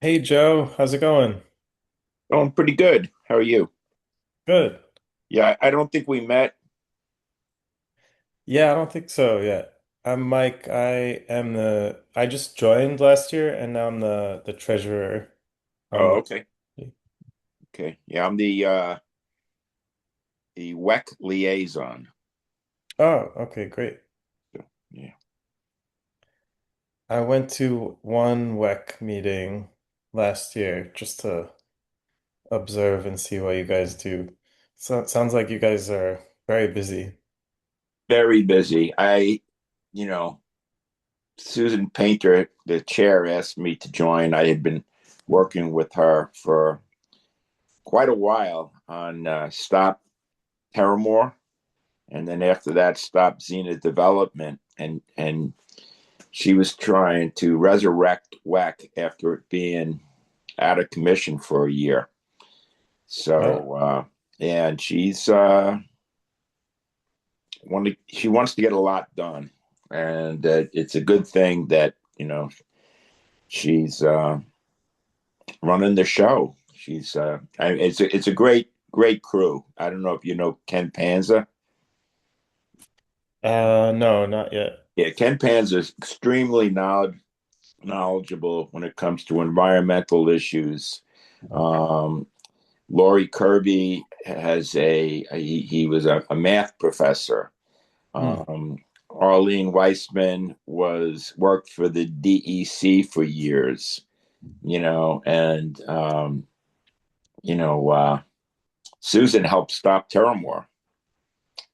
Hey Joe, how's it going? Going pretty good. How are you? Good. Yeah, I don't think we met. Yeah, I don't think so yet. I'm Mike. I just joined last year and now I'm the treasurer on Oh, the okay. Okay. Yeah, I'm the WEC liaison. Oh, okay, great. So, yeah. I went to one WEC meeting last year just to observe and see what you guys do. So it sounds like you guys are very busy. Very busy. You know, Susan Painter, the chair, asked me to join. I had been working with her for quite a while on Stop Terramore, and then after that, Stop Xena Development, and she was trying to resurrect WEC after it being out of commission for a year. Wow. And she wants to get a lot done, and it's a good thing that she's running the show. It's a great crew. I don't know if you know Ken Panza. No, not yet. Yeah, Ken Panza is extremely knowledgeable when it comes to environmental issues. Um, Laurie Kirby he was a math professor. Hmm. Arlene Weissman was worked for the DEC for years, and you know, uh, Susan helped stop Terramore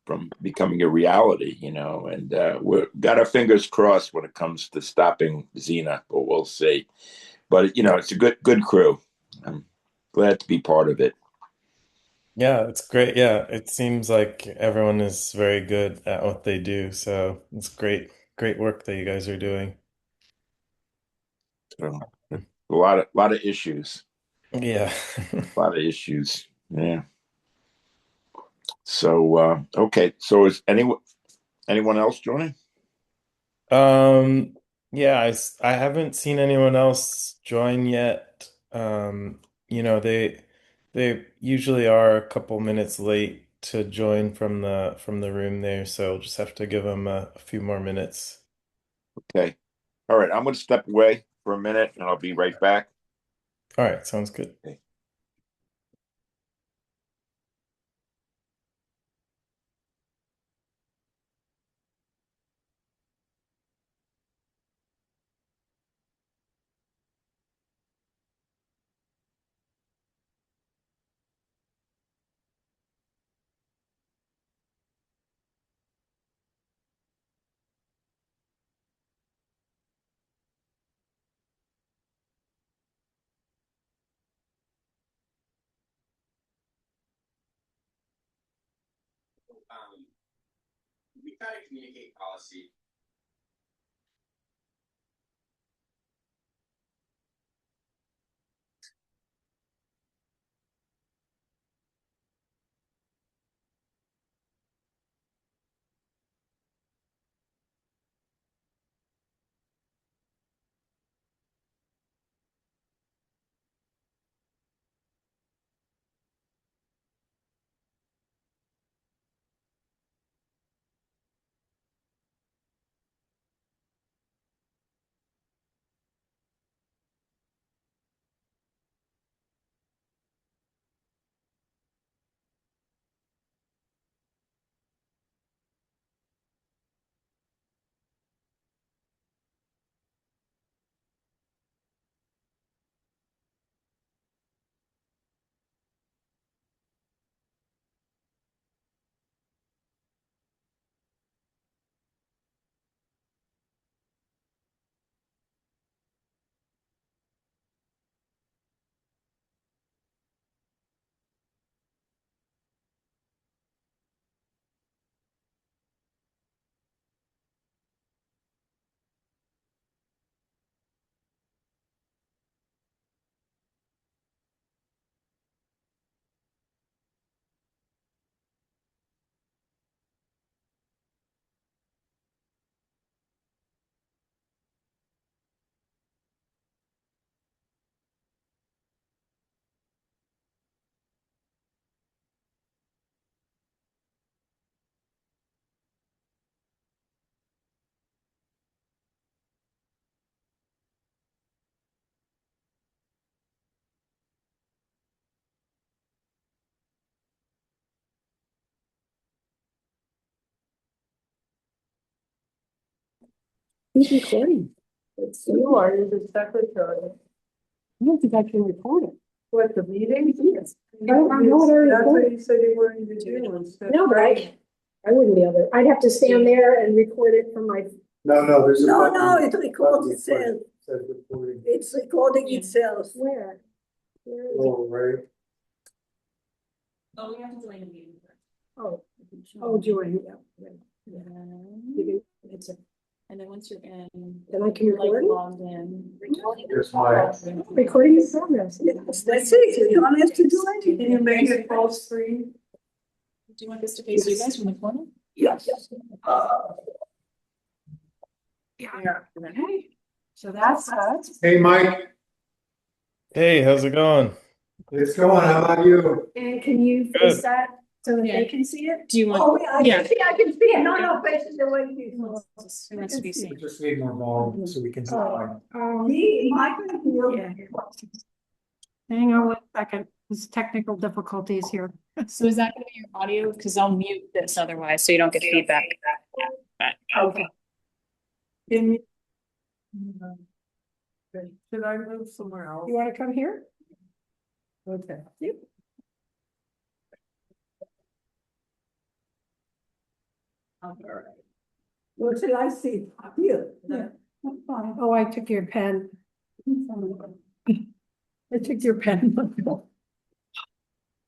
from becoming a reality, and we've got our fingers crossed when it comes to stopping Xena, but we'll see. But it's a good crew. I'm glad to be part of it. Yeah, it's great. Yeah, it seems like everyone is very good at what they do. So it's great work that you guys are doing. So a lot of issues, Yeah. a lot of issues. Yeah. So okay. So is anyone else joining? Um, yeah, I haven't seen anyone else join yet. They usually are a couple minutes late to join from the room there, so we'll just have to give them a few more minutes. Okay. All right. I'm going to step away for a minute, and I'll be right back. All right, sounds good. Okay. We try to communicate policy. Who's recording? You are, you're the secretary. I don't think I can record it. What, the meeting? Yes. I don't know what I That's what recorded. you said you were going to do. Instead. No, but I wouldn't be able to. I'd have to stand there and record it from my. No, there's a. No, button. it records itself. Says recording. It's recording itself. Where? Where is it? Oh, right. Oh, we have to delay the meeting first. Oh, join, yeah. You can- It's a, and then once you're in. Then I can you're, like, record it? logged in. Here's my- Recording is progress. That's it, you don't have to do anything. Can you make it full screen? Do you want this to face you guys from the corner? Yes. Yeah. Okay. So that's us. Hey, Mike, Hey, how's it going? it's going. How about you? And can you Good. face that so that Yeah. they can see it? Do you want? Oh, yeah, Yeah. I can see it. No, faces the way it is. Who wants to be We seen? just need more volume so we can. Me, Michael, Yeah. here. Hang on 1 second, there's technical difficulties here. So is that gonna be your audio? Cause I'll mute this otherwise, so you don't get feedback. Okay. Can you? Should I move somewhere else? You wanna come here? Okay. All right. What should I see? Up here. Yeah. Oh, I took your pen. I took your pen.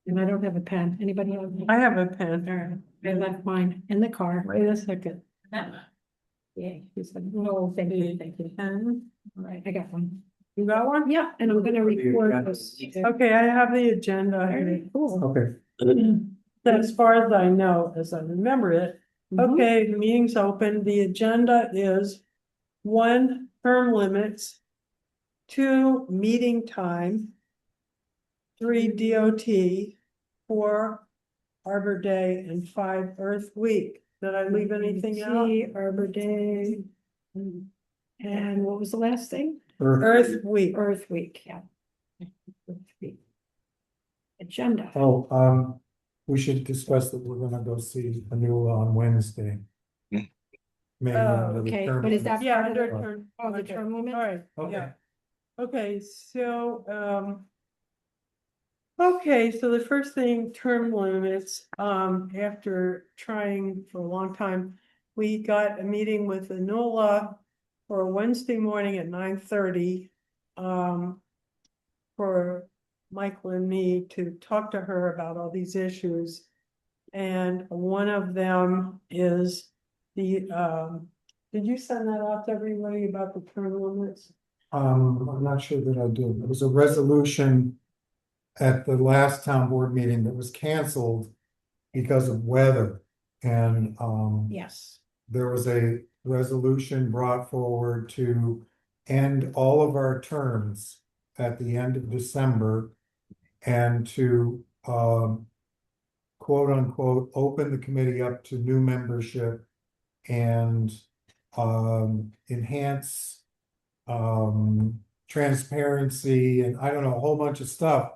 And I don't have a pen. Anybody have? I have a pen. I left mine in the car. Wait a second. Yeah, he said, no, thank you, thank you. Pen. All right, I got one. You got one? Yeah, and I'm gonna record this. Okay, I have the agenda. Very cool. Okay. As far as I know, as I remember it. Mhm. Okay, the meeting's open. The agenda is 1, term limits. 2, meeting time. 3, DOT. 4, Arbor Day, and 5, Earth Week. Did I leave anything out? See, Arbor Day. And what was the last thing? Earth Week. Earth Week, yeah. Earth Week. Agenda. Oh, we should discuss that we're gonna go see Anula on Wednesday. Maybe under the Okay, term but is that Yeah, part of under the, term. oh, the okay. term limit? All right, Okay. yeah. Okay, so, okay, so the first thing, term limits, after trying for a long time, we got a meeting with Anola for Wednesday morning at 9:30, for Michael and me to talk to her about all these issues. And one of them is did you send that out to everybody about the term limits? I'm not sure that I did. There was a resolution at the last town board meeting that was canceled because of weather. And, Yes. there was a resolution brought forward to end all of our terms at the end of December and to, quote unquote, open the committee up to new membership and, enhance, transparency and I don't know, a whole bunch of stuff.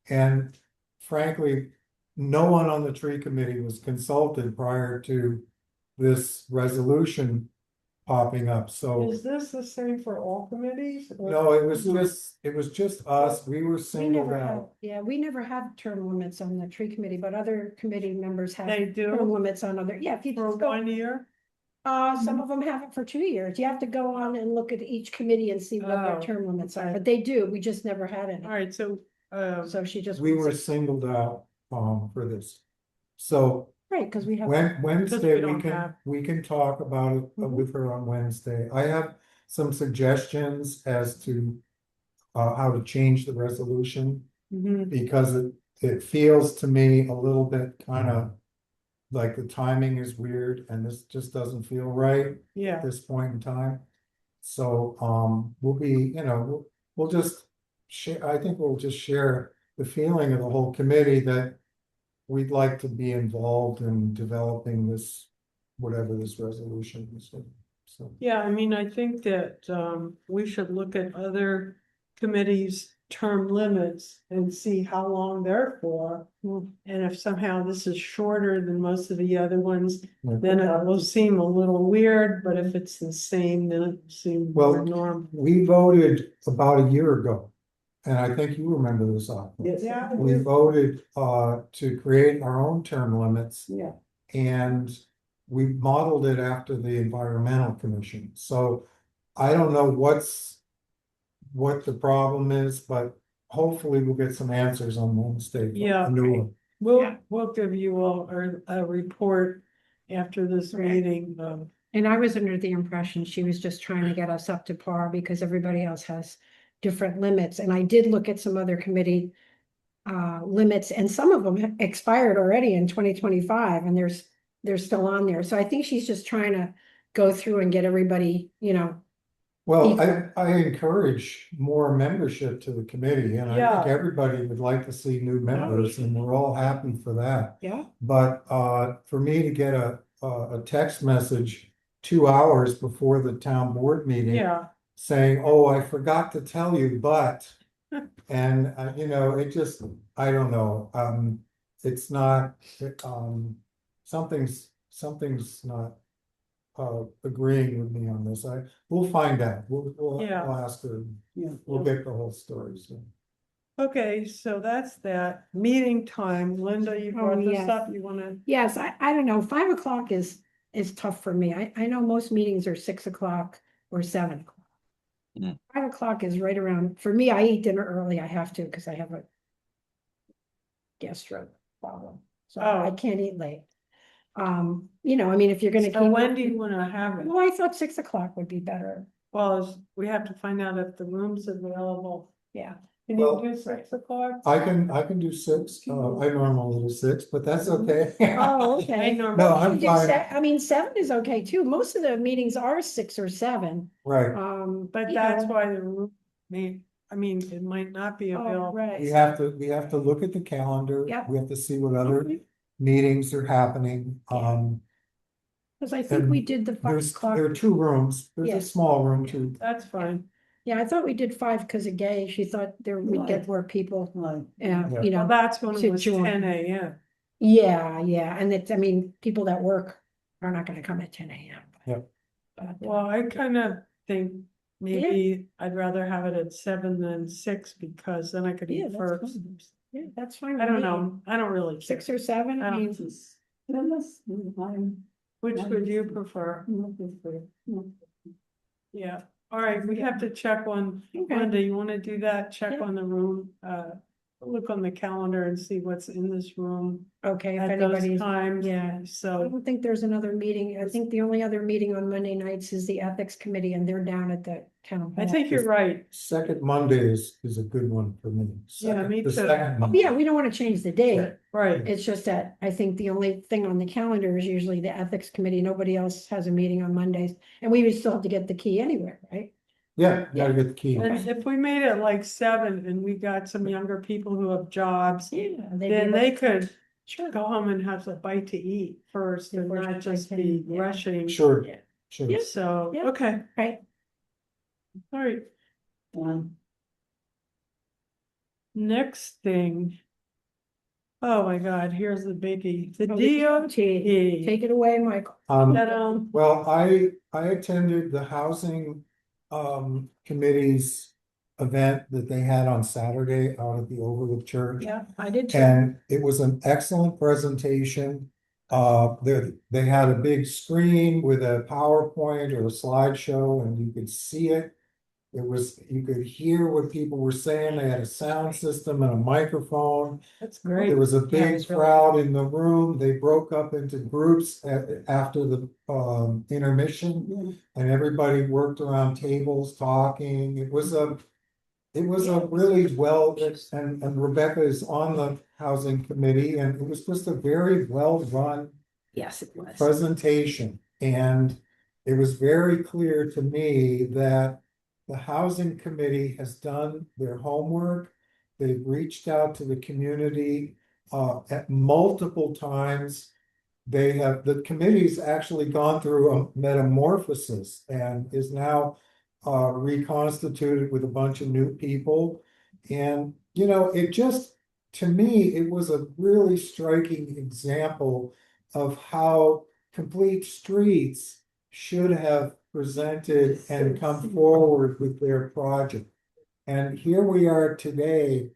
And frankly, no one on the tree committee was consulted prior to this resolution popping up, so. Is this the same for all committees? or- No, it was just us, we were We singled never had, out. yeah, we never had term limits on the tree committee, but other committee members have They term do limits on other, yeah, if you for just go. 1 year? Some of them have it for 2 years. You have to go on and look at each committee and see what their Oh, term limits are, okay. but they do, we just never had any. All right, so, So she just. We were singled out, for this. So Right, because we have. Wednesday, don't have- we can talk about it Mhm. with her on Wednesday. I have some suggestions as to how to change the resolution. mhm, Because it feels to me a little bit kind of like the timing is weird and this just doesn't feel right at yeah, this point in time. So, we'll be, we'll just share, I think we'll just share the feeling of the whole committee that we'd like to be involved in developing this, whatever this resolution is. So, yeah, I mean, I think that, we should look at other committees' term limits and see how long they're for. And if somehow this is shorter than most of the other ones, then it will seem a little weird, but if it's the same, then it will seem more Well, normal. we voted about a year ago, and I think you remember this, Aqua. Yeah. We voted to create our own term limits. Yeah. And we modeled it after the environmental commission, so I don't know what the problem is, but hopefully we'll get some answers on Wednesday. Yeah. A new one. We'll give you all a report after this Right. meeting. And I was under the impression she was just trying to get us up to par because everybody else has different limits. And I did look at some other committee limits, and some of them have expired already in 2025, and they're still on there. So I think she's just trying to go through and get everybody, Well, Equal. I encourage more membership to the committee, and I think Yeah. everybody would like to see new members, and we're all happy for that. yeah. But for me to get a text message 2 hours before the town board meeting Yeah, saying, "Oh, I forgot to tell you, but," and it just, I don't know, it's not, something's not agreeing with me on this. We'll find out. We'll Yeah. ask her. We'll get the whole story soon. okay, so that's that. Meeting time, Linda, you Oh, brought this yes. up, you wanna? Yes, I don't know, 5 o'clock is tough for me. I know most meetings are 6 o'clock or 7 o'clock. Mm. 5 o'clock is right around, for me, I eat dinner early, I have to, because I have a gastro problem, so I Oh. can't eat late. I mean, if you're gonna So keep. when do you wanna have it? Well, I thought 6 o'clock would be better, We have to find out if the room's available. yeah. Can you Well, do 6 o'clock? I can do 6. I normally do 6, but that's okay. Oh, I okay. normally. No, I'm You did fine. I mean, 7 is okay too, most of the meetings are 6 or 7, Right. But you that's know. why the room it might not be Oh, available. right. We have to look at the calendar. Yep. We have to see what other Okay. meetings are happening. Cause I think we And did the 5 o'clock. there are 2 rooms. There's a Yes. small room too. That's fine. Yeah, I thought we did 5 because of Gay. She thought there would get more people, Yeah. Well, that's when to it was join. 10 AM. Yeah, and it's, I mean, people that work are not gonna come at 10 AM. Yep. But, Well, I kind of think maybe I'd rather have it at 7 than 6 because then I could yeah, eat that's first. fine. Yeah, that's fine. I with don't me. know. I don't really. 6 care. or 7, I I don't- mean, Which would you prefer? Yeah, all right, we have to check on, okay, Linda, you wanna do that? Check Yeah. on the room, look on the calendar and see what's in this room okay, if at those anybody's, times. yeah. I So, don't think there's another meeting. I think the only other meeting on Monday nights is the ethics committee, and they're down at the town I hall. think you're right. Second Monday is a good one for me. Yeah, me The too. second Oh, Monday. yeah, we don't wanna change the date. Right, It's just that I think the only thing on the calendar is usually the ethics committee. Nobody else has a meeting on Mondays. And we would still have to get the key anywhere, right? Yeah, gotta get the key. and if we made it like 7 and we got some younger people who have jobs, Yeah. then they could Sure. go home and have a bite to eat first and Before not they just can, be yeah. rushing. Sure, Yeah. sure. Yeah. So, Yeah. okay, Right. all right. Next thing. Oh my God, here's the biggie, the Oh, the DOT. Take it away, Michael. Well, I attended the housing committee's event that they had on Saturday out at the Overlook Church. Yeah, I did too. And it was an excellent presentation. They had a big screen with a PowerPoint or a slideshow, and you could see it. You could hear what people were saying. They had a sound system and a microphone. That's There great. was a Yeah, it big was really crowd in the room. They broke up into groups after the intermission, and everybody worked around tables talking. It was a really well, and Rebecca is on the housing committee, and it was just a very well run Yes, it was. presentation. And it was very clear to me that the housing committee has done their homework. They've reached out to the community at multiple times. The committee's actually gone through a metamorphosis and is now reconstituted with a bunch of new people. And, you know, it just, to me, it was a really striking example of how Complete Streets should have presented and come forward with their project. And here we are today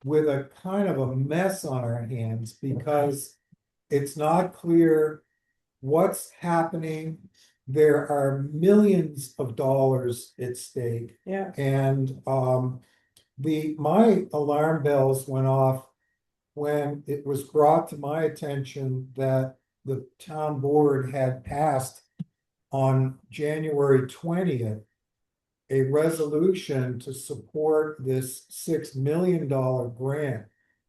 with a kind of a mess on our hands because it's not clear what's happening. There are millions of dollars at stake. Yeah. And my alarm bells went off when it was brought to my attention that the town board had passed on January 20th a resolution to support this $6 million grant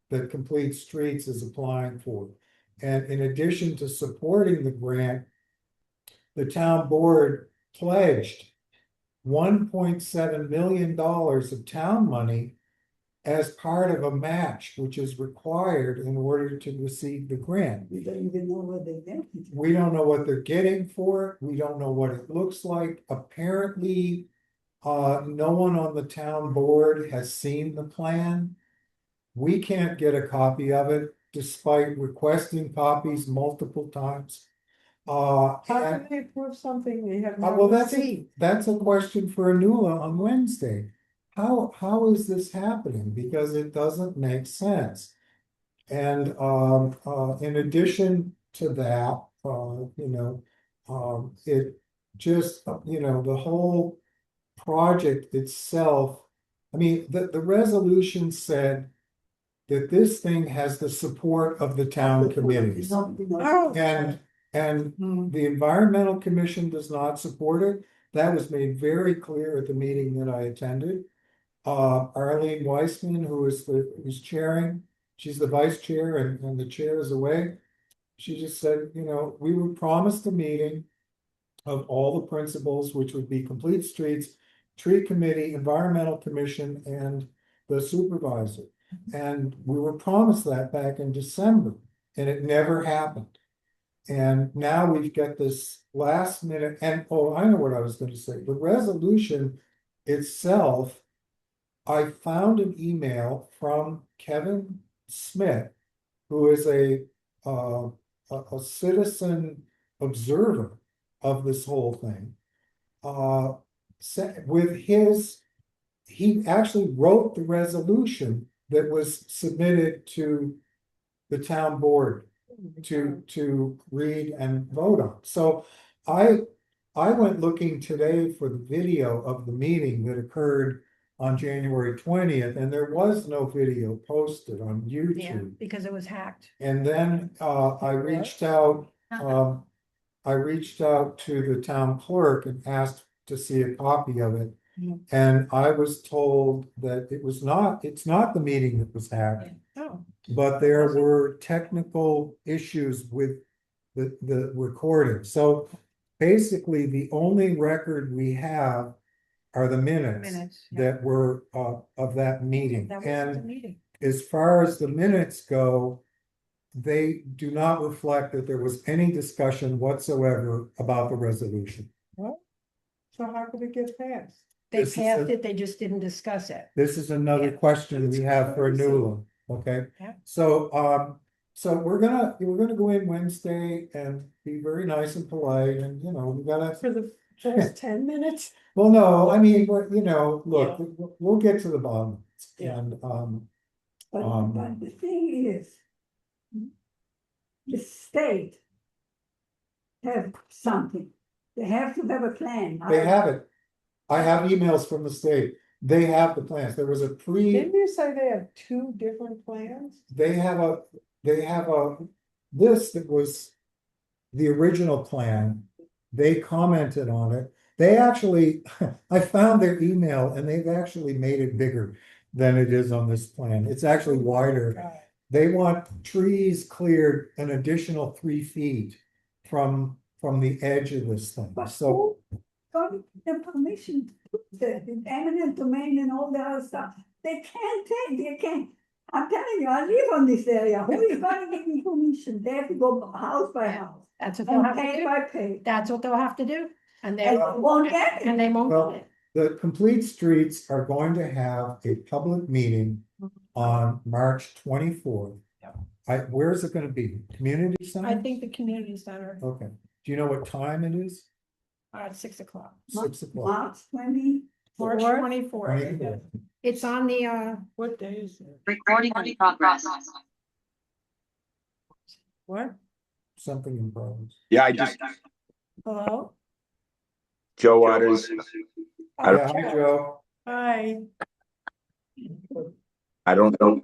that Complete Streets is applying for. And in addition to supporting the grant, the town board pledged $1.7 million of town money as part of a match, which is required in order to receive the grant. We don't even know what they get. We don't know what they're getting for it. We don't know what it looks like. Apparently, no one on the town board has seen the plan. We can't get a copy of it despite requesting copies multiple times. How And can they approve something they have well, never seen? that's a question for Anula on Wednesday. How is this happening? Because it doesn't make sense. And in addition to that, it just, the whole project itself, I mean, the resolution said that this thing has the support of the town committees. Oh. And the environmental commission does not support it. That was made very clear at the meeting that I attended. Arlene Weissman, who's chairing, she's the vice chair and the chair is away. She just said, we were promised a meeting of all the principals, which would be Complete Streets, Tree Committee, Environmental Commission, and the supervisor. And we were promised that back in December, and it never happened. And now we've got this last minute, and I know what I was going to say. The resolution itself, I found an email from Kevin Smith, who is a citizen observer of this whole thing. He actually wrote the resolution that was submitted to the town board to read and vote on. So I went looking today for the video of the meeting that occurred on January 20th, and there was no video posted on YouTube. Because it was hacked. And then I reached out to the town clerk and asked to see a copy of it. And I was told that it's not the meeting that was hacked. Oh. But there were technical issues with the recording. So basically, the only record we have are the minutes that were of that meeting. That was And the meeting. as far as the minutes go, they do not reflect that there was any discussion whatsoever about the resolution. What? So how could it get passed? They This is passed a- it, they just didn't discuss it. This is another Yeah. question we have for Newland, okay? Yeah. So we're gonna go in Wednesday and be very nice and polite, and we gotta, For the first 10 minutes? well, no, I mean, look, we'll get to the bottom. of it. Yeah. And But the thing is, the state have something. They have to have a plan. they have it. I have emails from the state. They have the plans. There was a Didn't you say they have 2 different plans? they have a this that was the original plan. They commented on it. They actually, I found their email and they've actually made it bigger than it is on this plan. It's actually wider. They want trees cleared an additional 3 feet from the edge of this thing. But So who got the permission, the eminent domain and all the other stuff? They can't. I'm telling you, I live on this area. Who is going to give me permission? They have to go house by house. That's what they'll And have to pay do. by pay. That's what they'll have to do. And they And they won't get it. and they won't Well, get it. The Complete Streets are going to have a public meeting on March 24th. Where is it gonna be? Community center? I think the community center, Okay, do you know what time it is? at 6 o'clock. 6 o'clock. March 20. March Fourth? 24th. 24th. It's on the, What day is it? Recording in progress. What? Something in progress. Yeah, I just, Hello? Joe Waters, I Yeah, hi, Joe. Hi. I don't know.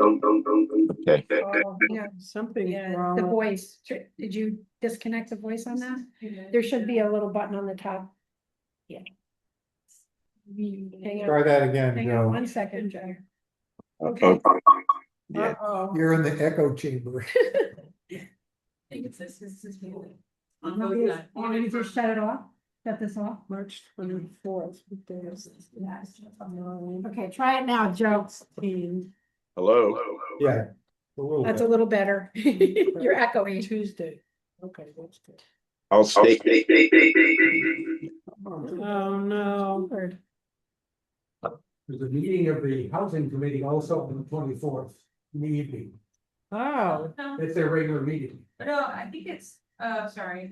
Okay. oh, yeah, Something's yeah, the wrong. voice. Did you disconnect the voice on that? There should be a little button on the top. Yeah. Hang on, Try that again, hang on Joe. 1 second, Joe. Okay. Yeah. Uh-oh. You're in the echo chamber. Want me to just shut it off? Shut this off? March 24th. What day is it? Okay, try it now, Joe. Hello. Yeah. A little That's a bit. little better. You're echoing. Tuesday. Okay, that's good. I'll stay. Oh, no. Weird. There's a meeting of the housing committee also on the 24th in the evening. Oh, It's their regular meeting. No, I think it's, sorry,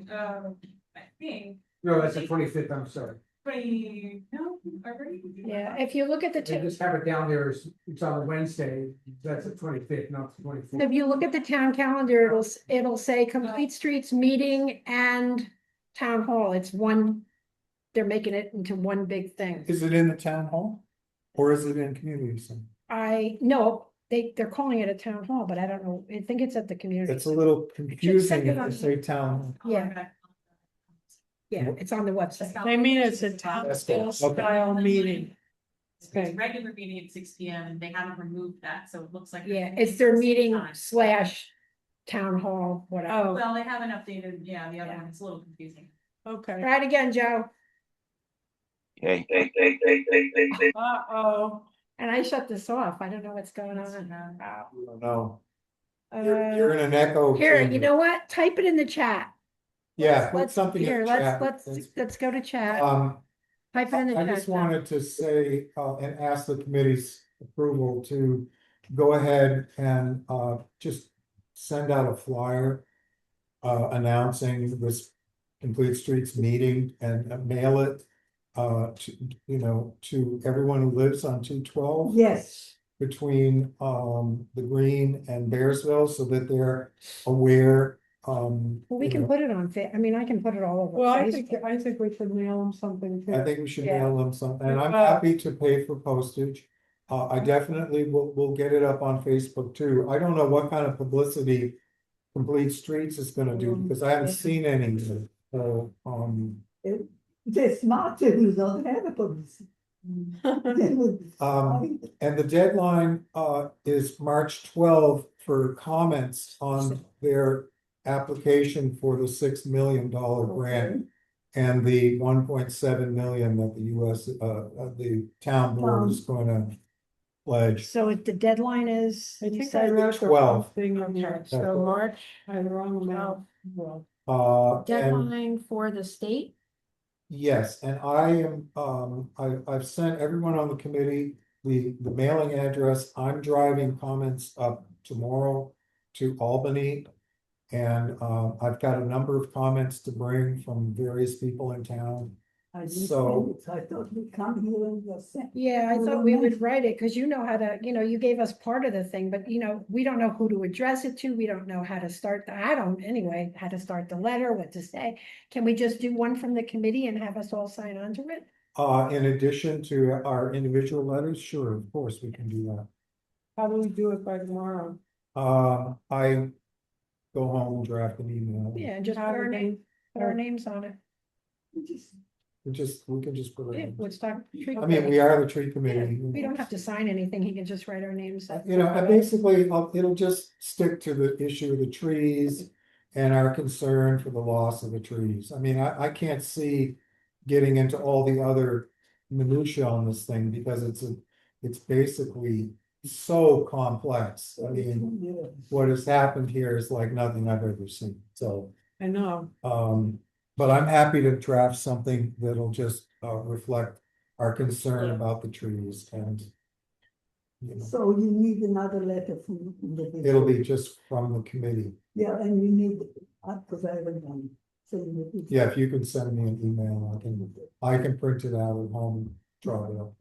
I think No, that's the 25th, I'm sorry. 20, no, already? Yeah, if you look at the, They just have it down there, it's on a Wednesday, that's the 25th, not the 24th. if you look at the town calendar, it'll say Complete Streets meeting and town hall. It's one, they're making it into one big thing. Is it in the town hall? Or is it in community center? No, they're calling it a town hall, but I don't know. I think it's at the community. It's a center. little confusing it if on- they say town. Yeah, yeah, it's on the website. I mean, it's a town That's good. Okay. style meeting. It's Okay. a regular meeting at 6 PM and they haven't removed that, so it looks like. Yeah, it's their meeting Time. / town hall, whatever. Oh, Well, they haven't updated, yeah, the other Yeah. one, it's a little confusing. okay. Try it again, Joe. Okay. Uh-oh. And I shut this off. I don't know what's going on. I don't know. Uh, You're in an echo. Here, you chamber. know what? Type it in the chat. Yeah, put Let's, something in here, the chat. let's go to chat. I Type it in the chat. just wanted to say, and ask the committee's approval to go ahead and, just send out a flyer. Announcing this Complete Streets meeting and mail it. To everyone who lives on 212. Yes, Between, the Green and Bearsville, so that they're aware, Well, we can put it on I mean, I can put it all over. Well, Facebook. I think we should mail them something I too. think we should Yeah. mail them something, and I'm Uh, happy to pay for postage. I definitely will get it up on Facebook too. I don't know what kind of publicity Complete Streets is gonna do, because I haven't seen any. So, the smart people don't have a policy. They would- and the deadline, is March 12 for comments on their application for the $6 million grant. And the 1.7 million that the US, the town board is gonna pledge. So the deadline is, I you think I said, wrote the 12. wrong thing in here, Okay. so March, I had the wrong amount. Well, And deadline for the state? yes, and I am, I've sent everyone on the committee the mailing address. I'm driving comments up tomorrow to Albany. And, I've got a number of comments to bring from various people in town. I didn't So- send it, I thought we come here and just send. Yeah, I thought we would write it, because you know how to, you gave us part of the thing, but we don't know who to address it to. We don't know how to start, I don't anyway, how to start the letter, what to say. Can we just do one from the committee and have us all sign on to it? In addition to our individual letters, sure, of course, we can do that. how do we do it by tomorrow? I go home and draft an email. Yeah, and just How do they- put our names on it. We can just put it Yeah, in. Woodstock. I mean, we are the tree committee. We don't have to sign anything. He can just write our names. I basically, it'll just stick to the issue of the trees and our concern for the loss of the trees. I mean, I can't see getting into all the other minutia on this thing, because it's basically so complex. I mean, what has happened here is like nothing I've ever seen, so. I know. But I'm happy to draft something that'll just reflect our concern about the trees and. You know, So you need another letter from the individual. it'll be just from the committee. Yeah, and you need, because I haven't done. So you need. Yeah, if you can send me an email, I can print it out at home and draw it up.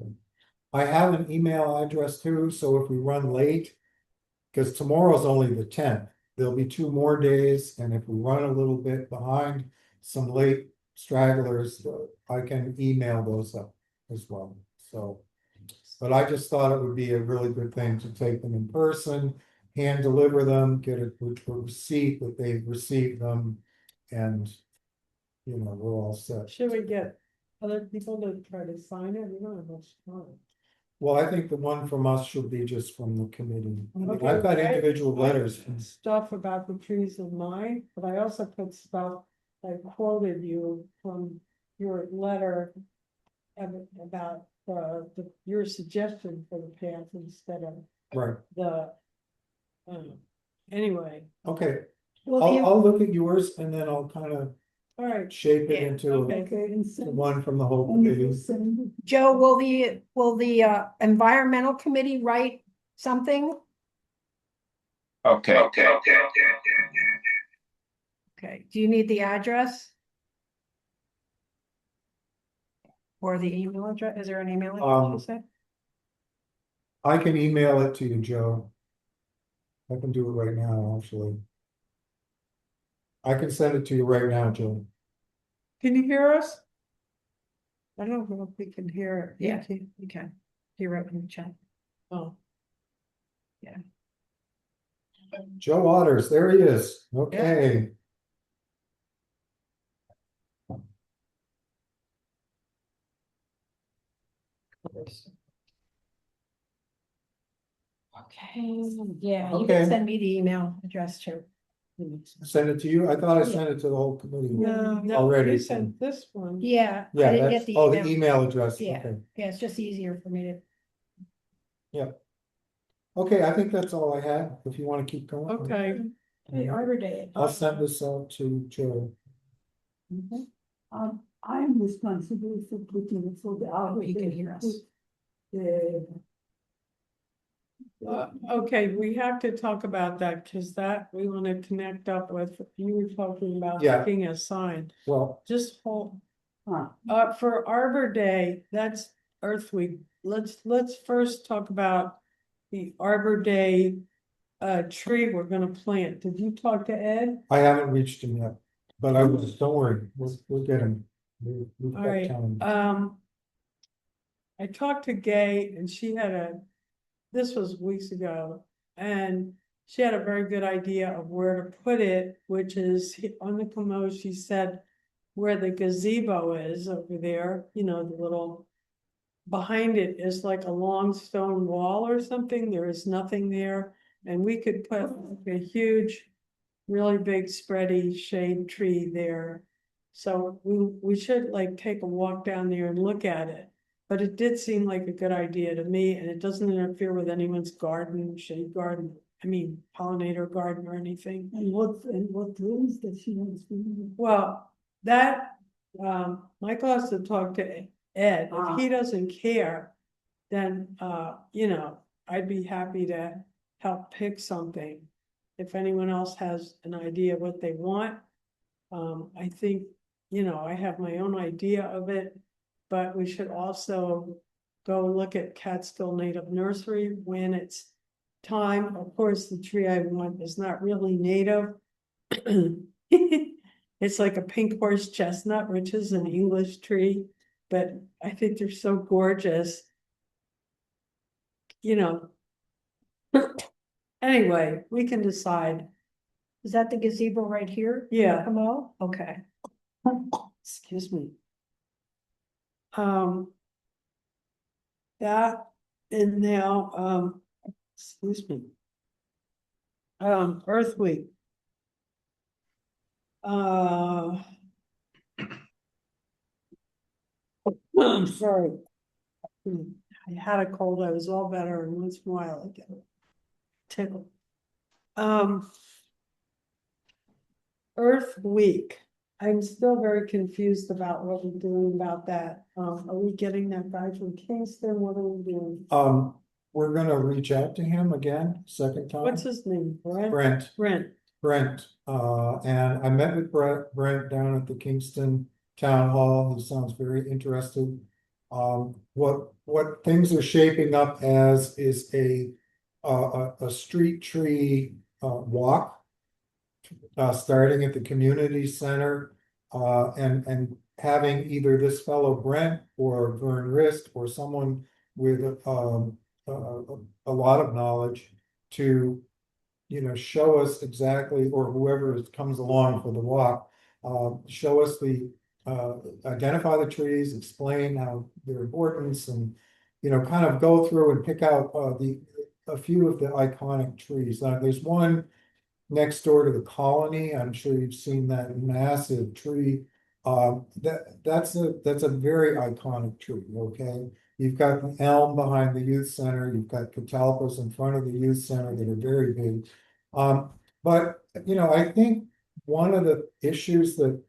I have an email address too, so if we run late. Cause tomorrow's only the 10th, there'll be 2 more days, and if we run a little bit behind, some late stragglers, I can email those up as well, so. But I just thought it would be a really good thing to take them in person, hand deliver them, get a receipt that they've received them, and. You know, we're all set. Should we get other people to try to sign it? We don't have much time. Well, I think the one from us should be just from the committee. I mean, Okay, I've got I- individual I letters. put Stuff about the trees of mine, but I also put stuff, I quoted you from your letter. About your suggestion for the path instead of Right, the. Anyway, okay, Well, I'll look at yours and then I'll kind of all right, shape it Yeah, into okay. Okay, and the send. one from the whole And you committee. will send it. Joe, will the environmental committee write something? Okay. Okay, do you need the address? Or the email address? Is there an email address you said? I can email it to you, Joe. I can do it right now, actually. I can send it to you right now, Joe. Can you hear us? I don't know if we can hear it. Yeah, you can. He wrote in the chat. Oh, Joe Waters, there he is. Okay. Okay, yeah, you Okay. can send me the email address too. Send it to you. I thought I sent it to the whole committee. no, Already. you sent this one. Yeah, I Yeah, didn't that's, get the oh, the email. email address. Yeah. Okay. Yeah, it's just easier for me to. Okay, I think that's all I had. If you want to keep going. Okay, Hey, Arbor Day. I'll send this out to Joe. I'm responsible for putting it for the hour. You can hear us. okay, we have to talk about that, cause that, we wanna connect up with, you were talking about Yeah. making a sign. Well, Just hold, Huh. for Arbor Day, that's Earth Week, let's first talk about the Arbor Day. Tree we're gonna plant, did you talk to Ed? I haven't reached him yet, but I was, don't worry, we'll get him. We've got Alright, time. I talked to Gay and she had this was weeks ago, and she had a very good idea of where to put it, which is on the commode, she said. Where the gazebo is over there, you know, the little. Behind it is like a long stone wall or something, there is nothing there, and we could put a huge. Really big spready shade tree there. So we should like take a walk down there and look at it. But it did seem like a good idea to me, and it doesn't interfere with anyone's garden, shade garden, I mean pollinator garden or anything. And what rooms does she want to be? Well, that, Michael has to talk to Ed, if he doesn't care. Then, you know, I'd be happy to help pick something. If anyone else has an idea what they want. I think, you know, I have my own idea of it, but we should also go look at Catskill Native Nursery when it's time. Of course, the tree I want is not really native. It's like a pink horse chestnut, which is an English tree, but I think they're so gorgeous. You know. Anyway, we can decide. Is that the gazebo right here? Yeah. Hello? Okay. Excuse me. That and now, excuse me. Earth Week. I'm sorry. I had a cold, I was all better, and once in a while I get a tickle. Earth Week. I'm still very confused about what we're doing about that. Are we getting that guy from Kingston? What are we doing? We're gonna reach out to him again, second time. What's his name? Brent? Brent. Brent. And I met with Brent down at the Kingston Town Hall. He sounds very interested. What things are shaping up as is a street tree walk, starting at the community center, and having either this fellow Brent or Vern Rist or someone with a lot of knowledge to, show us exactly, or whoever comes along for the walk, show us identify the trees, explain how their importance, and, kind of go through and pick out a few of the iconic trees. There's one next door to the Colony. I'm sure you've seen that massive tree. That's a very iconic tree, okay? You've got an elm behind the youth center, you've got catalpas in front of the youth center that are very big. But I think one of the issues that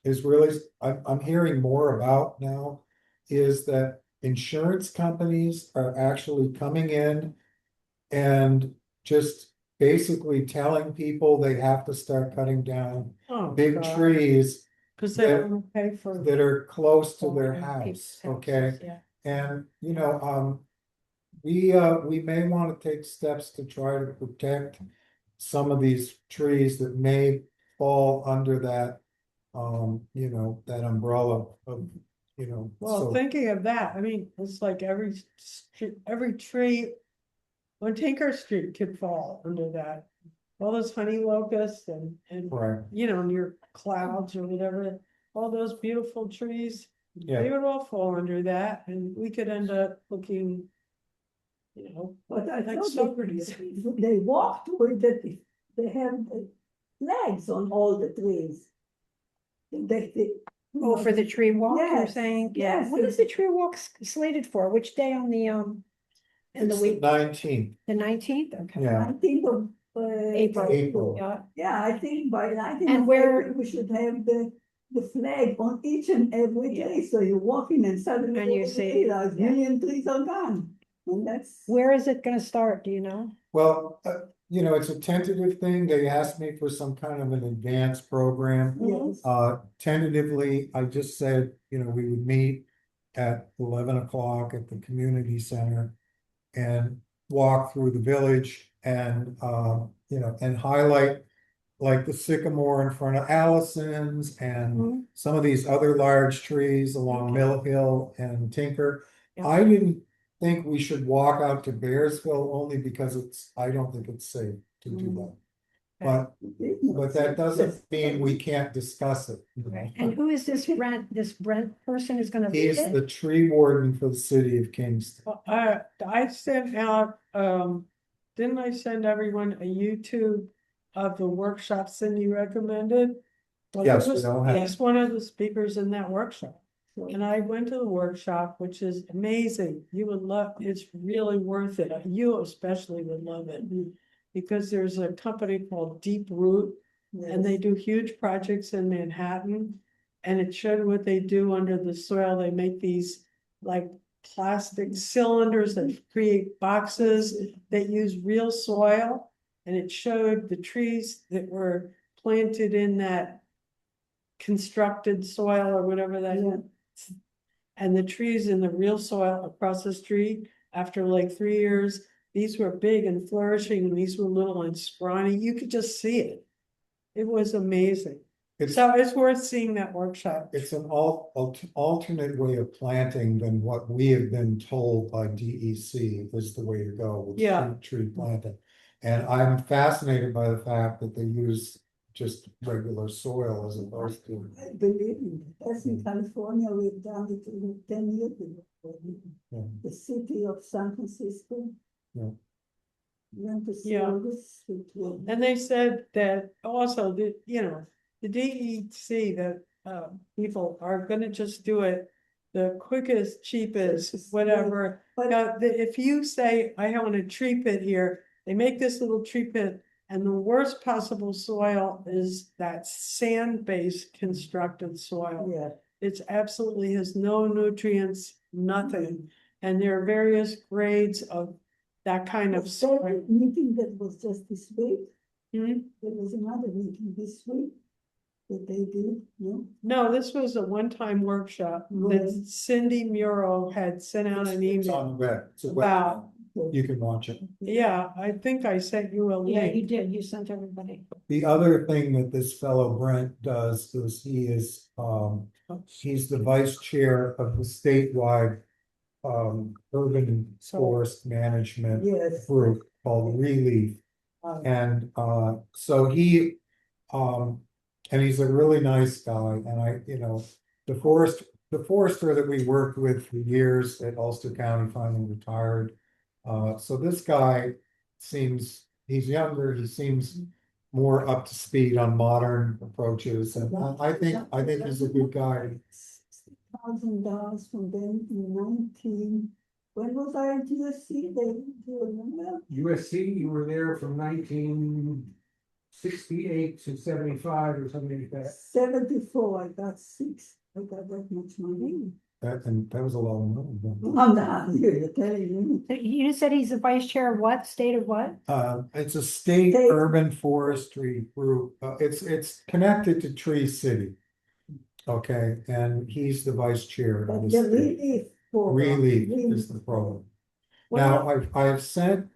is really, I'm hearing more about now is that insurance companies are actually coming in and just basically telling people they have to start cutting down Oh, big God. trees Cause they don't wanna pay for. that are close to their People's house, houses, okay? yeah. And, we may want to take steps to try to protect some of these trees that may fall under that, that umbrella of, Well, so, thinking of that, I mean, it's like every tree on Tinker Street could fall under that. All those honey locusts and, right, near clouds or whatever, all those beautiful trees. yeah. They would all fall under that and we could end up looking. But I Like thought Socrates. they walk toward that, they have the flags on all the trees. Oh, for the tree walk, you're Yes, saying? yes. When is the tree walk slated for? Which day on the, in the It's week? 19th, The 19th? Okay. yeah. I think of. April. Yeah. Yeah, I think by 19th And of where- April, we should have the flag on each and every tree, so you're walking and suddenly. And you see- A yeah. million trees are gone, and that's. Where is it gonna start? Do you know? Well, it's a tentative thing. They asked me for some kind of an advanced program. Yes. Tentatively, I just said, we would meet at 11 o'clock at the community center and walk through the village and, and highlight like the sycamore in front of Allison's and Mhm. some of these other large trees along Mill Hill and Tinker. Yeah. I didn't think we should walk out to Bearsville only because I don't think it's safe to do that. But that doesn't mean we can't discuss it. And who is this Brent person who's gonna lead He's it? the tree warden for the city of Kingston. Well, I sent out, didn't I send everyone a YouTube of the workshop Cindy recommended? Well, Yes, he was- we all have. He's one of the speakers in that workshop. And I went to the workshop, which is amazing. You would love, it's really worth it. You especially would love it. Because there's a company called Deep Root and they do huge projects in Manhattan. And it showed what they do under the soil. They make these like plastic cylinders that create boxes that use real soil. And it showed the trees that were planted in that constructed soil or whatever that is. And the trees in the real soil across the street, after like 3 years, these were big and flourishing and these were little and scrawny. You could just see it. It was amazing. It's, So it's worth seeing that workshop. it's an alternate way of planting than what we have been told by DEC is the way to go with Yeah. tree planting. And I'm fascinated by the fact that they use just regular soil as opposed to. I believe me, that's in California, we've done it 10 years ago. Yeah. The city of San Francisco. Yeah. Went to see Yeah. all this. And they said that also the DEC, the people are gonna just do it the quickest, cheapest, whatever. But Now, if you say, I want a tree pit here, they make this little tree pit And the worst possible soil is that sand-based constructed soil. Yeah. It's absolutely has no nutrients, nothing. And there are various grades of that kind of Was there a soil. meeting that was just this week? Hmm? There was another meeting this week that they did, no? No, this was a one-time workshop that When? Cindy Muro had sent out an It's on email the web. It's a web. about. You can watch it. Yeah, I think I sent you a Yeah, you link. did, you sent everybody. The other thing that this fellow Brent does is he's the vice chair of the statewide urban forest management Yes. group called Relief. And so and he's a really nice guy, and the forester that we worked with for years at Ulster County finally retired. So this guy he's younger, he seems more up to speed on modern approaches, and I think he's a good guy. $60,000 from them in 19, when was I at USC? Do you remember? USC, you were there from 1968 to 75 or something like that. 74, I got that much money. That was a lot of money. I'm not, you're telling me. You said he's the vice chair of what? State of what? It's a state State. urban forestry group. It's connected to Tree City. Okay, and he's the vice chair of But the the state. relief program. Relief is the program. Now, I've sent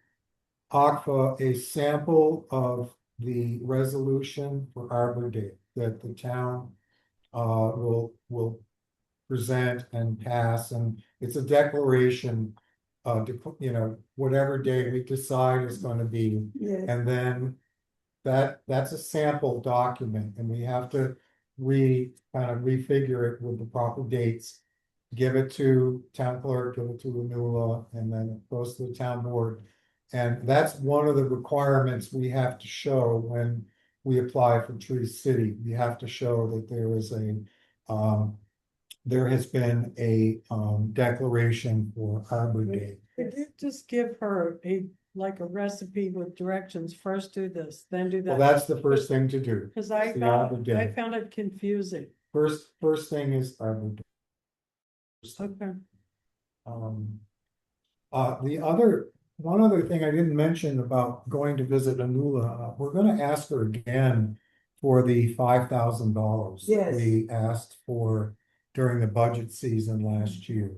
ACFA a sample of the resolution for Arbor Day that the town will present and pass, and it's a declaration whatever day we decide is going to be, Yeah, and then that's a sample document, and we have to refigure it with the proper dates. Give it to town clerk, give it to Renula, and then it goes to the town board. And that's one of the requirements we have to show when we apply for Tree City. We have to show that there has been a declaration for Arbor Day. Could you just give her a recipe with directions? First do this, then do Well, that. that's the first thing to do. Cause I the Arbor Day. found it confusing. First thing is Arbor Day. Okay. One other thing I didn't mention about going to visit Anula, we're gonna ask her again for the $5,000. Yes. We asked for during the budget season last year.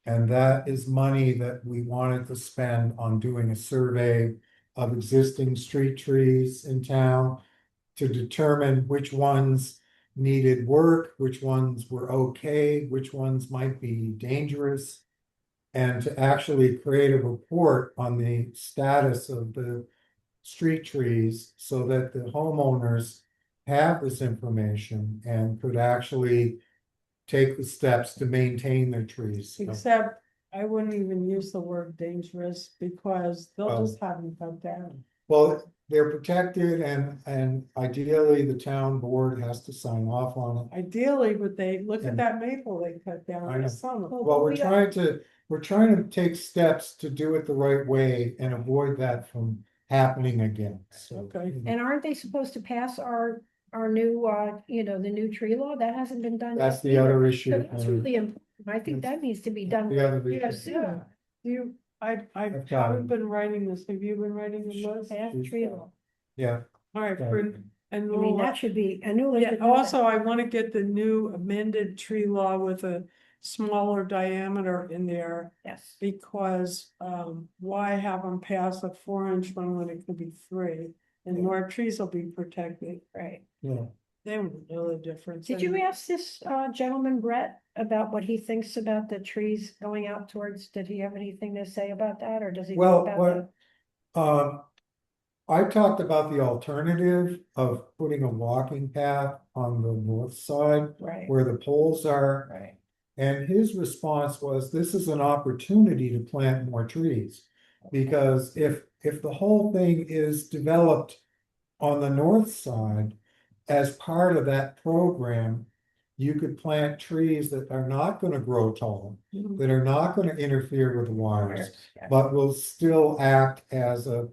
And that is money that we wanted to spend on doing a survey of existing street trees in town to determine which ones needed work, which ones were okay, which ones might be dangerous. And to actually create a report on the status of the street trees so that the homeowners have this information and could actually take the steps to maintain their trees. Except I wouldn't even use the word dangerous because they'll Well- just have them cut down. Well, they're protected, and ideally the town board has to sign off on it. Ideally, but look Yeah. at that maple they cut down I know. this summer. Well, we're trying to take steps to do it the right way and avoid that from happening again, so. Okay. And aren't they supposed to pass our new, the new tree law? That hasn't been done. That's yet the either. other issue. So that's really important. I think that needs to be done. The other Yeah, issue. soon. I I've got haven't it. been writing this. Have you been writing the list? Pass tree law. Yeah. All right, Okay. and I mean, that should be, a new. yeah, also, I want to get the new amended tree law with a smaller diameter in there. Yes. Because, why have them pass a 4-inch one when it could be 3? And more trees will be protected. Right. Yeah. They won't know the difference. Did you ask this gentleman, Brett, about what he thinks about the trees going out towards, did he have anything to say about that, or does he? know Well, about that? I talked about the alternative of putting a walking path on the north side Right, where the poles are. right. And his response was, this is an opportunity to plant more trees. Because if the whole thing is developed on the north side as part of that program, you could plant trees that are not gonna grow tall, that are not gonna interfere with the wires, Yeah. but will still act as a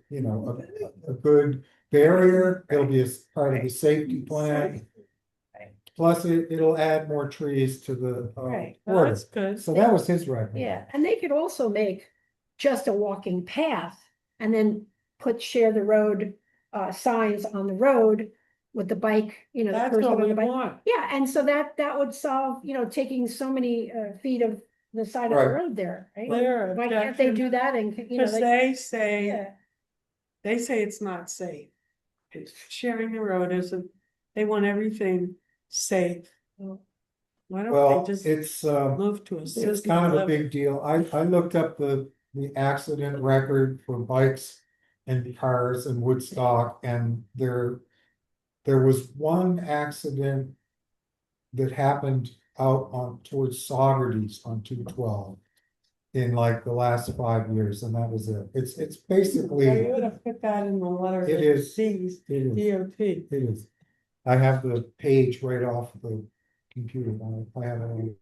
good barrier, it'll be a part of the safety plan. Plus, it'll add more trees to the Right. Well, border. that's good. So that was his recommendation. Yeah, and they could also make just a walking path and then share the road, signs on the road with the bike, the That's person what on we the bike. want. Yeah, and so that would solve, taking so many, feet of the side of the Right. road there, right? Clear Why can't they objection. do that and, Because yeah, they say it's not safe. Sharing the road isn't, they want everything safe. Why don't Well, they just it's, move to a it's system? kind of a big deal. I looked up the accident record for bikes and cars in Woodstock, and there was one accident that happened out on towards Saugerties on 212 in like the last 5 years, and that was it. It's basically, You would have put that in the letter. It that is. sees it is, DOT. it is. I have the page right off the computer. I have it.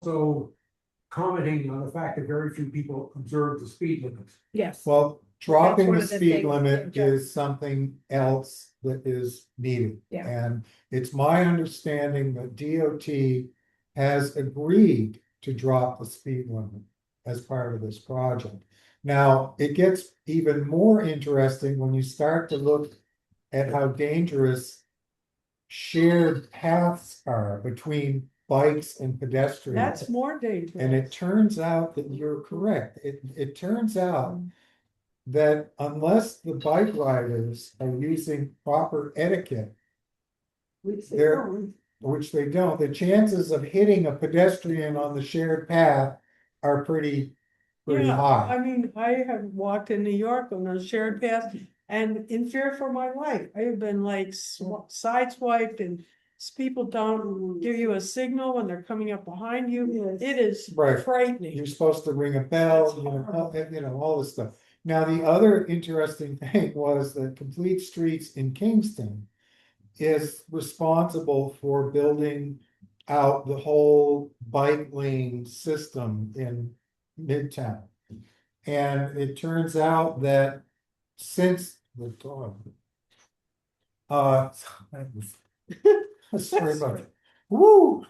So commenting on the fact that very few people observe the speed limits. yes. Well, dropping one the of the speed things limit that- is something else that is needed. Yeah. And it's my understanding that DOT has agreed to drop the speed limit as part of this project. Now, it gets even more interesting when you start to look at how dangerous shared paths are between bikes and pedestrians. That's more dangerous. And it turns out that you're correct. It turns out that unless the bike riders are using proper etiquette, Which they There- don't. which they don't, the chances of hitting a pedestrian on the shared path are pretty Yeah, high. I mean, I have walked in New York on those shared paths and in fear for my life. I have been like sideswiped and people don't give you a signal when they're coming up behind you. Yes. It is Right. frightening. You're supposed to ring a bell, all this stuff. Now, the other interesting thing was that Complete Streets in Kingston is responsible for building out the whole bike lane system in Midtown. And it turns out that since the dog. Sorry about that. Woo!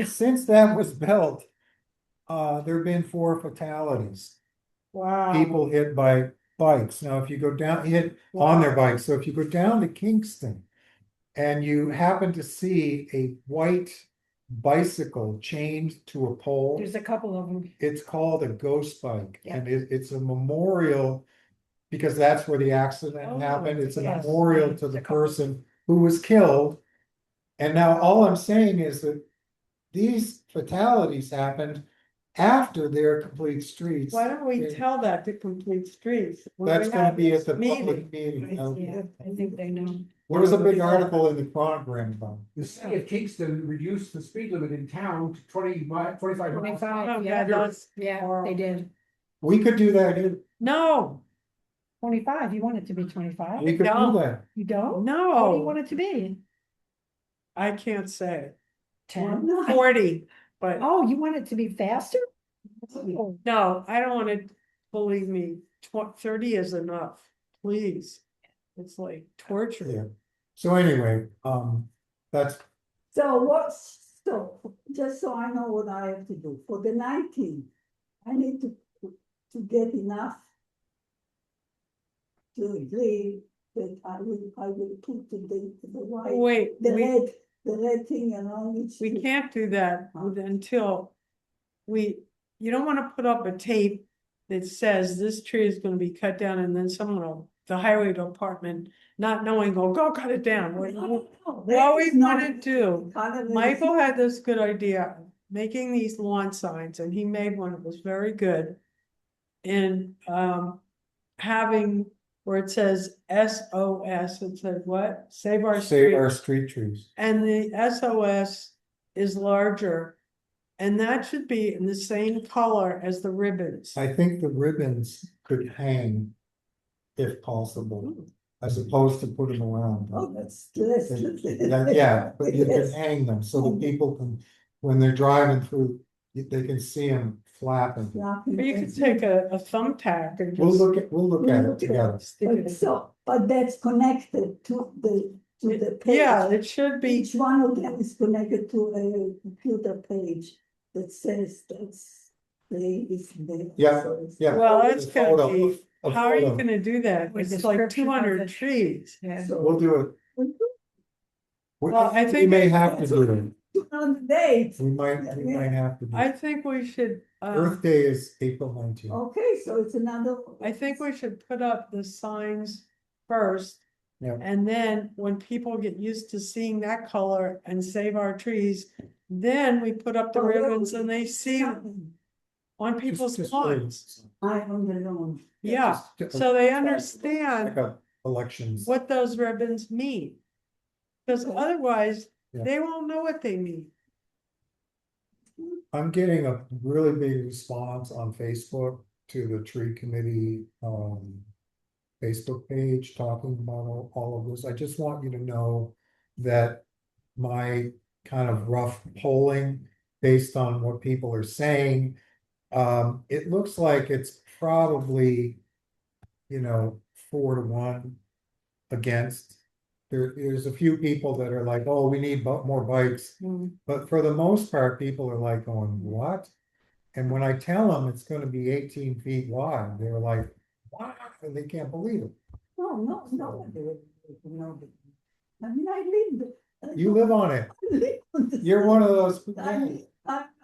Since that was built, there have been 4 fatalities. Wow. People hit by bikes. Now, if you go down, hit on their bikes. So if you go down to Kingston and you happen to see a white bicycle chained to a pole, There's a couple of them. it's called a ghost bike, Yeah. and it's a memorial because that's where the accident Oh, happened. It's a yes. memorial to There's the a couple. person who was killed. And now all I'm saying is that these fatalities happened after their Complete Streets. Why don't we Yeah. tell that to Complete Streets? when That's we gonna have be this at the meeting? public meeting. Yeah, I think they know. There was a big article in the Chronogram about it. The city of Kingston reduced the speed limit in town to 25 miles. 25, Oh, yeah, that's yeah, they horrible. did. We could do that here. No, 25, you want it to be 25? We could do No. that. You don't? What do you no, want it to be? I can't say. 10? No. 40, but Oh, you want it to be faster? Oh, no, I don't want to, believe me, 30 is enough, please. It's like torture. Yeah. So anyway, that's, So just so I know what I have to do, for the 19th, I need to get enough to agree that I will put the white, Wait, the red thing and all which. we can't do that until you don't want to put up a tape that says this tree is going to be cut down and then someone will, the highway department, not knowing, go cut it down. What we want to do, Michael had this good idea, making these lawn signs, and he made one that was very good. And having where it says SOS, it said what? Save our save street. our street trees. And the SOS is larger. And that should be in the same color as the ribbons. I think the ribbons could hang if possible, as opposed to put them around. Oh, that's less. Yeah, but you can Yes. hang them so that people can, when they're driving through, they can see them flapping. Or you could take a thumbtack and We'll just look at it together. stick it. So, but that's connected to the page. Yeah, it should be, Each one of them is connected to a computer page that says that's is there. Yeah, So it's- yeah. well, A it's gonna photo, be, a how are you photo. gonna do that? With It's like description of 200 it. trees. Yeah. So- We'll do it. Well, I We think may it- have to do it. 200 days. We might have to do I it. think we should, Earth Day is April 19th. Okay, so it's another. I think we should put up the signs first. Yeah. And then when people get used to seeing that color and save our trees, then we put up the ribbons and they see on people's Just lawns. I on the lawn. Yeah, just- so they Like understand a elections. what those ribbons mean. Because otherwise, Yeah. they won't know what they mean. I'm getting a really big response on Facebook to the tree committee, Facebook page talking about all of this. I just want you to know that my kind of rough polling based on what people are saying, it looks like it's probably, 4-1 against. There's a few people that are like, oh, we need more bikes. But for the most part, people are like going, what? And when I tell them it's gonna be 18 feet wide, they're like, wow, and they can't believe it. No. I mean, I live. You live on it. I live on the- You're one of those.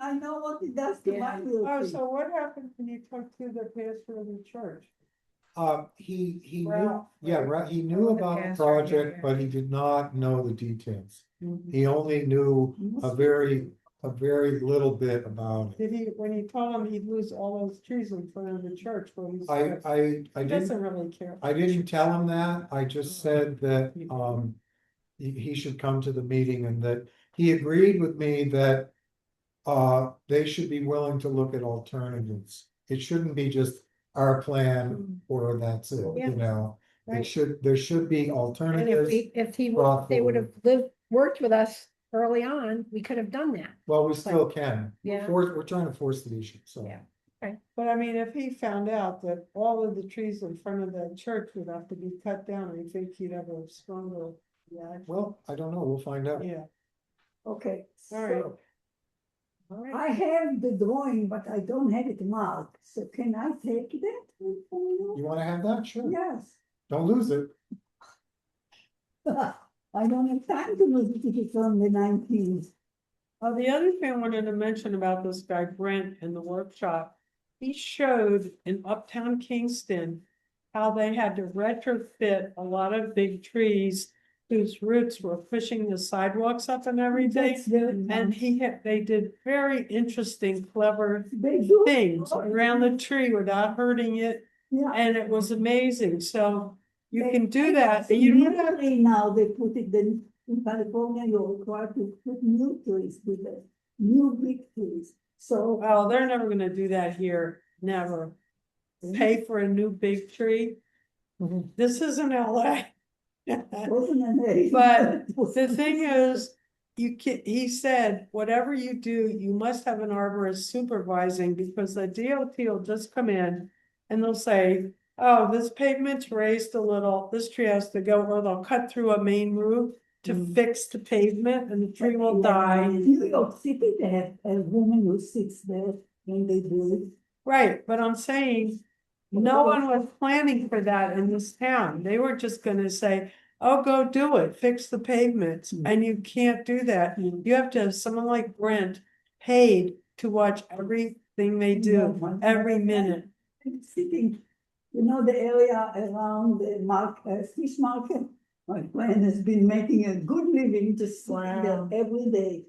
I know what it does to my little Oh, thing. so what happened when you talked to the pastor of the church? He knew, Ralph, yeah, right. right, he knew The about the pastor, project, yeah. but he did not know the details. Mhm. He only knew a very little bit about it. Did he, when he told him he'd lose all those trees in front of the church, where he's. I He didn't, doesn't really care. I didn't tell him that, I just said that, he should come to the meeting and that he agreed with me that. They should be willing to look at alternatives. It shouldn't be just our plan or that's it, Yeah. Right. There should be And alternatives. they would have worked with us early on, we could have done that. Well, we still can. Yeah. We're trying to force the issue, so. Yeah. But I mean, if he found out that all of the trees in front of that church would have to be cut down, I think he'd have a stronger reaction. Well, I don't know, we'll find out. Yeah, Okay, all right. so All right. I have the drawing, but I don't have it marked, so can I take that? from you? You wanna have that? Sure. Yes. Don't lose it. I don't have time to lose it if it's on the 19th. The other thing I wanted to mention about this guy Brent in the workshop, he showed in Uptown Kingston how they had to retrofit a lot of big trees whose roots were pushing the sidewalks up and everything. That's very And nice. they did very interesting, clever They do. things around the tree without hurting it, Yeah. and it was amazing, so you They- can do that, and you don't have. Usually now they put it in California, you're required to put new trees with the new big trees. So Well, they're never gonna do that here, never. Pay for a new big tree. This isn't LA. wasn't an A. But the thing is, he said, whatever you do, you must have an arborist supervising, because the DOT will just come in and they'll say, oh, this pavement's raised a little, this tree has to go, or they'll cut through a main roof to fix the pavement and the tree will die. In New York City, they have a woman who sits there when they do it. Right, but I'm saying, no one was planning for that in this town. They were just gonna say, oh, go do it, fix the pavements, and you can't do that. You have to have someone like Brent paid to watch everything they do, every minute. I'm sitting, the area around the fish market. My friend has been making a good living just sitting there Wow. every day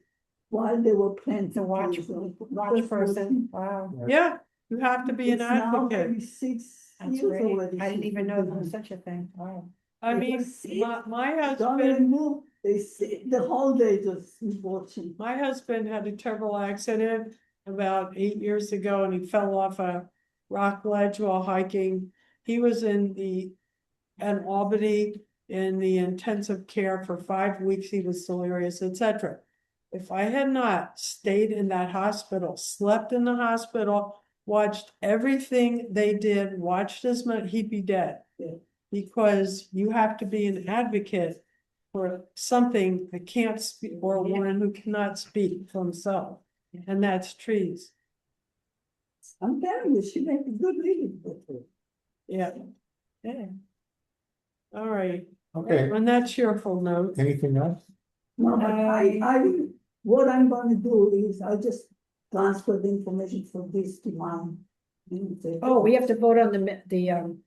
while they were planting. watch trees. person, wow. Yeah, you have to be an It's now advocate. 36 That's years great. already. I didn't she's even been know there doing was it. such a thing, wow. I They mean, just sit, my Don't even husband, move, they sit the whole day just watching. my husband had a terrible accident about 8 years ago, and he fell off a rock ledge while hiking. He was in Albany in the intensive care for 5 weeks. He was delirious, etc. If I had not stayed in that hospital, slept in the hospital, watched everything they did, watched as much, he'd be dead. Yeah. because you have to be an advocate for something that can't speak, or one who cannot speak for himself, and that's trees. I'm telling you, she made a good living. Yeah. Yeah. All right, Okay, on that cheerful note, anything else? No, but what I'm gonna do is I just transfer the information from this to mine. Oh, we have to vote on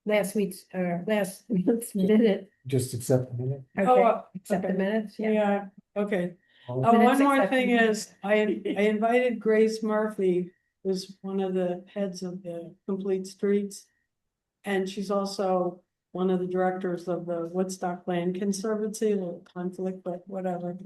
last week's, last month's minute. Just accept the minute? Okay, accept the okay. minutes, yeah. Yeah, okay. All- Oh, Minutes one more accepted. thing is, I invited Grace Murphy, who's one of the heads of the Complete Streets. And she's also one of the directors of the Woodstock Land Conservancy, a little conflict, but whatever.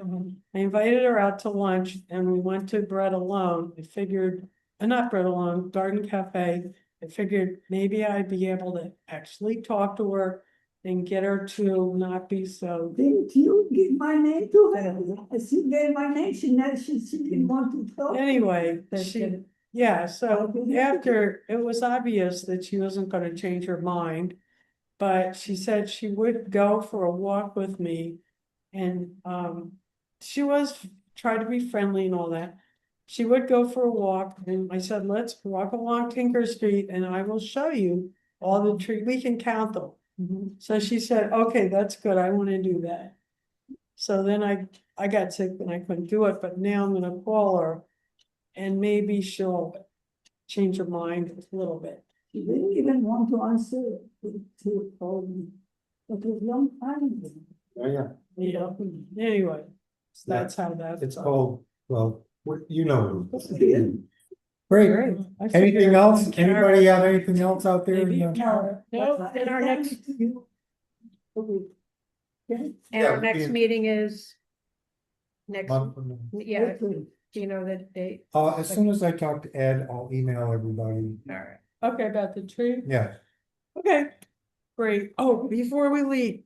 I invited her out to lunch and we went to Bread Alone. I figured, not Bread Alone, Garden Cafe. I figured maybe I'd be able to actually talk to her and get her to not be so. Didn't you give my name to her? As you gave my name, she didn't want to talk. Anyway, That's she, good. yeah, so Okay. after, it was obvious that she wasn't gonna change her mind. But she said she would go for a walk with me. And she was, tried to be friendly and all that. She would go for a walk and I said, let's walk along Tinker Street and I will show you all the trees, we can count them. So she said, okay, that's good, I wanna do that. So then I got sick and I couldn't do it, but now I'm gonna call her. And maybe she'll change her mind a little bit. She didn't even want to answer to call me. It was long time ago. Yeah, yeah, Yeah, anyway, so that's how that. it's called, well, you know. Yeah. Great, I anything figured else? Kara- Anybody have anything else out there? Maybe No. Kara- No, But then I our thank next, you. Okay. Okay. and Yeah, our next we- meeting is next, Month from now. yeah, Okay. do you know the date? As soon as I talk to Ed, I'll email everybody. All right. Okay, about the tree, Yeah, okay, great, oh, before we leave,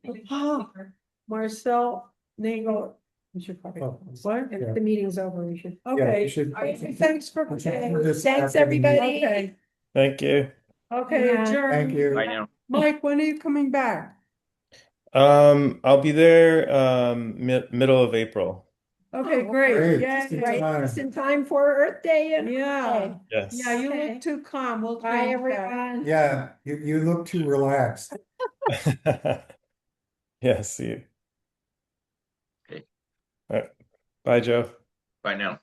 Marcel Nagel. We should probably, Oh, what? If Yeah. the meeting's over, we should. yeah, you Okay, should. thanks for. This Thanks, afternoon. everybody. Okay, Thank you. okay, Yeah. adjourn. Thank you. I know. Mike, when are you coming back? I'll be there middle of April. Okay, Oh, great, Great. yeah, Right, Fine. just in time for Earth Day and. yeah, Yes. yeah, you Okay. look too calm, we'll. Bye, change that. everyone. Yeah, you look too relaxed. Yes, see you. Okay. All right. Bye, Joe. Bye now.